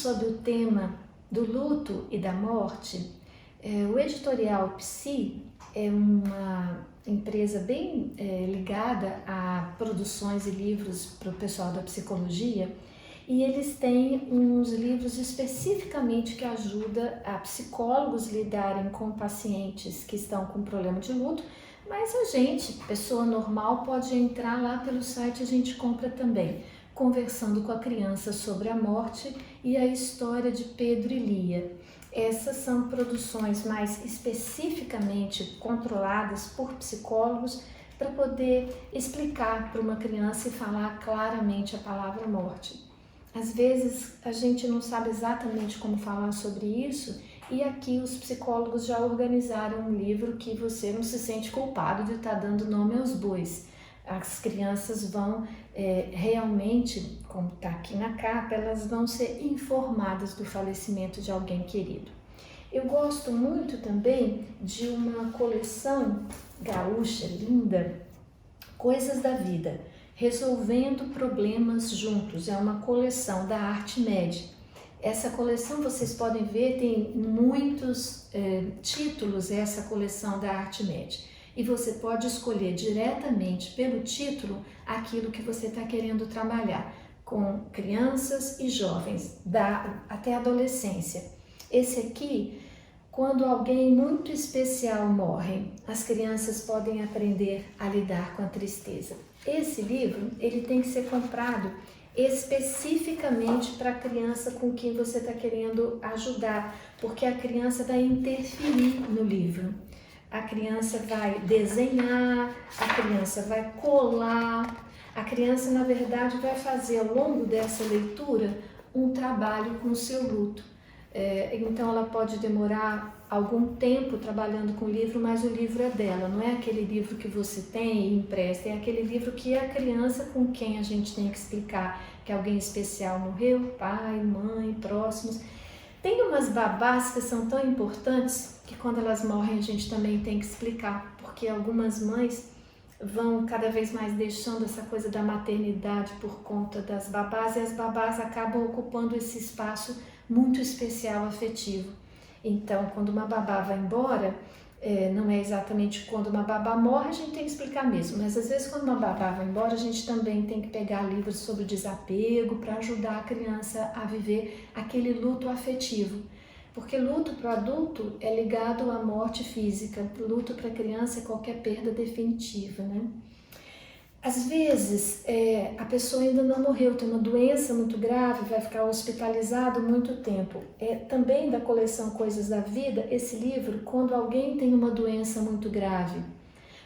sobre o tema do luto e da morte, o editorial Psi é uma empresa bem ligada a produções e livros para o pessoal da psicologia, e eles têm uns livros especificamente que ajudam a psicólogos lidarem com pacientes que estão com problema de luto, mas a gente, pessoa normal, pode entrar lá pelo site, a gente compra também, Conversando com a Criança sobre a Morte e a História de Pedro e Lia. Essas são produções mais especificamente controladas por psicólogos para poder explicar para uma criança e falar claramente a palavra morte. Às vezes a gente não sabe exatamente como falar sobre isso, e aqui os psicólogos já organizaram um livro que você não se sente culpado de estar dando nome aos bois. As crianças vão realmente, como está aqui na capa, elas vão ser informadas do falecimento de alguém querido. Eu gosto muito também de uma coleção gaúcha linda, Coisas da Vida, Resolvendo Problemas Juntos. É uma coleção da Artmed. Essa coleção, vocês podem ver, tem muitos títulos, essa coleção da Artmed. E você pode escolher diretamente pelo título aquilo que você está querendo trabalhar com crianças e jovens, até a adolescência. Esse aqui, quando alguém muito especial morre, as crianças podem aprender a lidar com a tristeza. Esse livro, ele tem que ser comprado especificamente para a criança com quem você está querendo ajudar, porque a criança vai interferir no livro. A criança vai desenhar, a criança vai colar, a criança, na verdade, vai fazer ao longo dessa leitura um trabalho com o seu luto. Então ela pode demorar algum tempo trabalhando com o livro, mas o livro é dela, não é aquele livro que você tem e empresta, é aquele livro que é a criança com quem a gente tem que explicar que alguém especial morreu, pai, mãe, próximos. Tem umas babás que são tão importantes que quando elas morrem a gente também tem que explicar, porque algumas mães vão cada vez mais deixando essa coisa da maternidade por conta das babás, e as babás acabam ocupando esse espaço muito especial, afetivo. Então, quando uma babá vai embora, não é exatamente quando uma babá morre, a gente tem que explicar mesmo, mas às vezes quando uma babá vai embora, a gente também tem que pegar livros sobre desapego para ajudar a criança a viver aquele luto afetivo. Porque luto para o adulto é ligado à morte física, luto para a criança é qualquer perda definitiva, né? Às vezes a pessoa ainda não morreu, tem uma doença muito grave, vai ficar hospitalizado muito tempo. Também da coleção Coisas da Vida, esse livro, quando alguém tem uma doença muito grave,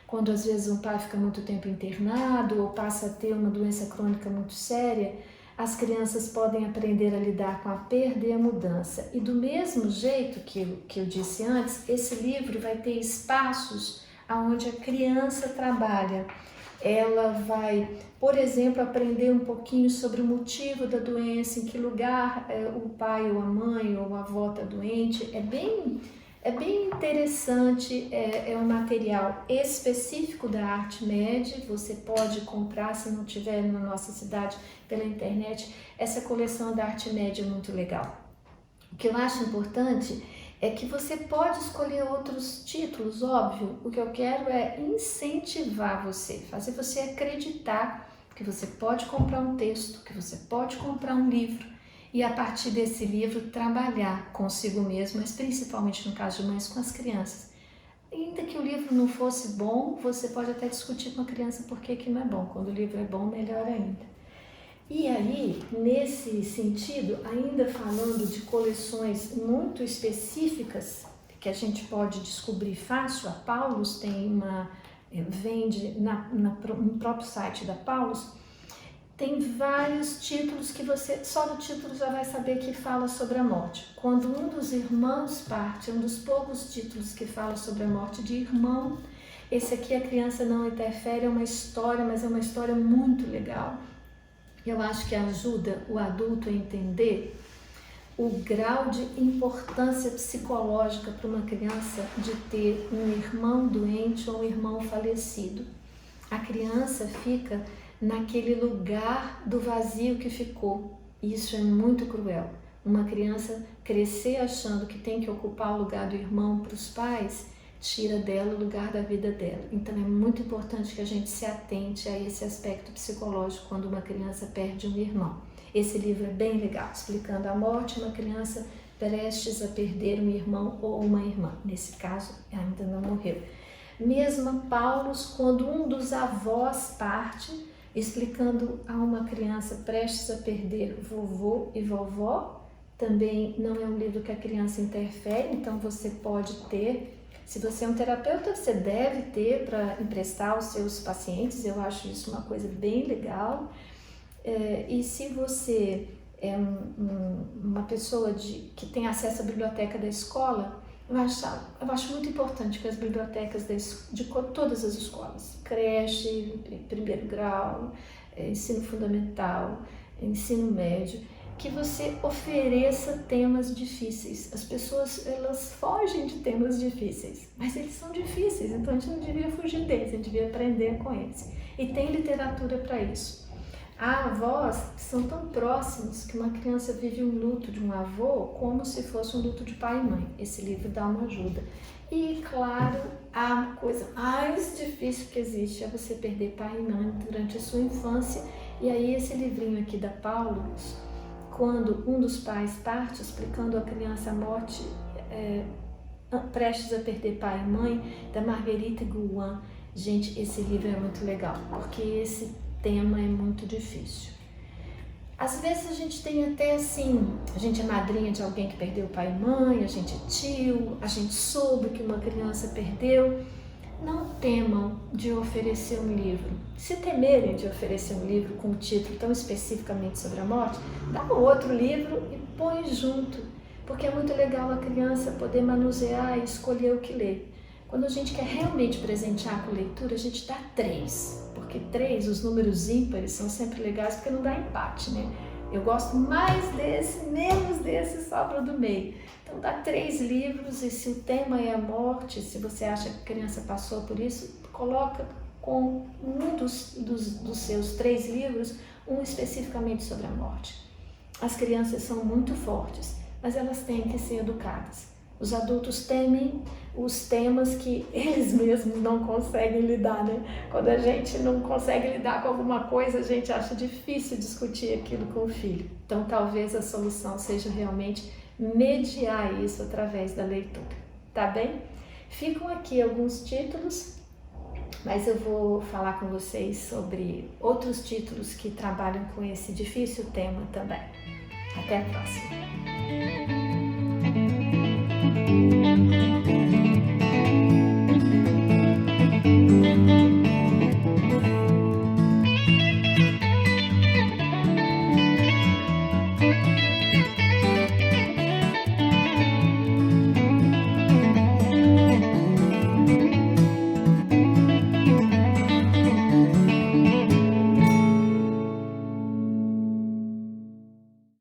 quando às vezes um pai fica muito tempo internado ou passa a ter uma doença crônica muito séria, as crianças podem aprender a lidar com a perda e a mudança. E do mesmo jeito que eu disse antes, esse livro vai ter espaços onde a criança trabalha. Ela vai, por exemplo, aprender um pouquinho sobre o motivo da doença, em que lugar o pai ou a mãe ou a avó está doente. É bem interessante, é um material específico da Artmed, você pode comprar, se não tiver na nossa cidade, pela internet. Essa coleção da Artmed é muito legal. O que eu acho importante é que você pode escolher outros títulos, óbvio. O que eu quero é incentivar você, fazer você acreditar que você pode comprar um texto, que você pode comprar um livro e a partir desse livro trabalhar consigo mesmo, mas principalmente no caso de mães, com as crianças. Ainda que o livro não fosse bom, você pode até discutir com a criança por que não é bom. Quando o livro é bom, melhor ainda. E aí, nesse sentido, ainda falando de coleções muito específicas, que a gente pode descobrir fácil, a Paulus vende no próprio site da Paulus, tem vários títulos que você, só no título já vai saber que fala sobre a morte. Quando um dos irmãos parte, um dos poucos títulos que fala sobre a morte de irmão, esse aqui a criança não interfere, é uma história, mas é uma história muito legal. Eu acho que ajuda o adulto a entender o grau de importância psicológica para uma criança de ter um irmão doente ou um irmão falecido. A criança fica naquele lugar do vazio que ficou. Isso é muito cruel. Uma criança crescer achando que tem que ocupar o lugar do irmão para os pais, tira dela o lugar da vida dela. Então é muito importante que a gente se atente a esse aspecto psicológico quando uma criança perde um irmão. Esse livro é bem legal, explicando a morte de uma criança prestes a perder um irmão ou uma irmã. Nesse caso, ainda não morreu. Mesmo Paulus, quando um dos avós parte, explicando a uma criança prestes a perder vovô e vovó. Também não é um livro que a criança interfere, então você pode ter. Se você é um terapeuta, você deve ter para emprestar aos seus pacientes. Eu acho isso uma coisa bem legal. E se você é uma pessoa que tem acesso à biblioteca da escola, eu acho muito importante que as bibliotecas de todas as escolas, creche, primeiro grau, ensino fundamental, ensino médio, que você ofereça temas difíceis. As pessoas, elas fogem de temas difíceis, mas eles são difíceis, então a gente não devia fugir deles, a gente devia aprender com eles. E tem literatura para isso. Há avós que são tão próximos que uma criança vive um luto de um avô como se fosse um luto de pai e mãe. Esse livro dá uma ajuda. E, claro, a coisa mais difícil que existe é você perder pai e mãe durante a sua infância. E aí esse livrinho aqui da Paulus, quando um dos pais parte, explicando a criança a morte prestes a perder pai e mãe, da Marguerite Gouin. Gente, esse livro é muito legal, porque esse tema é muito difícil. Às vezes a gente tem até assim, a gente é madrinha de alguém que perdeu pai e mãe, a gente é tio, a gente soube que uma criança perdeu. Não temam de oferecer um livro. Se temerem de oferecer um livro com um título tão especificamente sobre a morte, dá um outro livro e põe junto, porque é muito legal a criança poder manusear e escolher o que ler. Quando a gente quer realmente presentear com leitura, a gente dá 3, porque 3, os números ímpares são sempre legais porque não dá empate, né? Eu gosto mais desse, menos desse, sobra do meio. Então dá 3 livros e se o tema é a morte, se você acha que a criança passou por isso, coloca com um dos seus 3 livros, um especificamente sobre a morte. As crianças são muito fortes, mas elas têm que ser educadas. Os adultos temem os temas que eles mesmos não conseguem lidar, né? Quando a gente não consegue lidar com alguma coisa, a gente acha difícil discutir aquilo com o filho. Então, talvez a solução seja realmente mediar isso através da leitura, tá bem? Ficam aqui alguns títulos, mas eu vou falar com vocês sobre outros títulos que trabalham com esse difícil tema também. Até a próxima!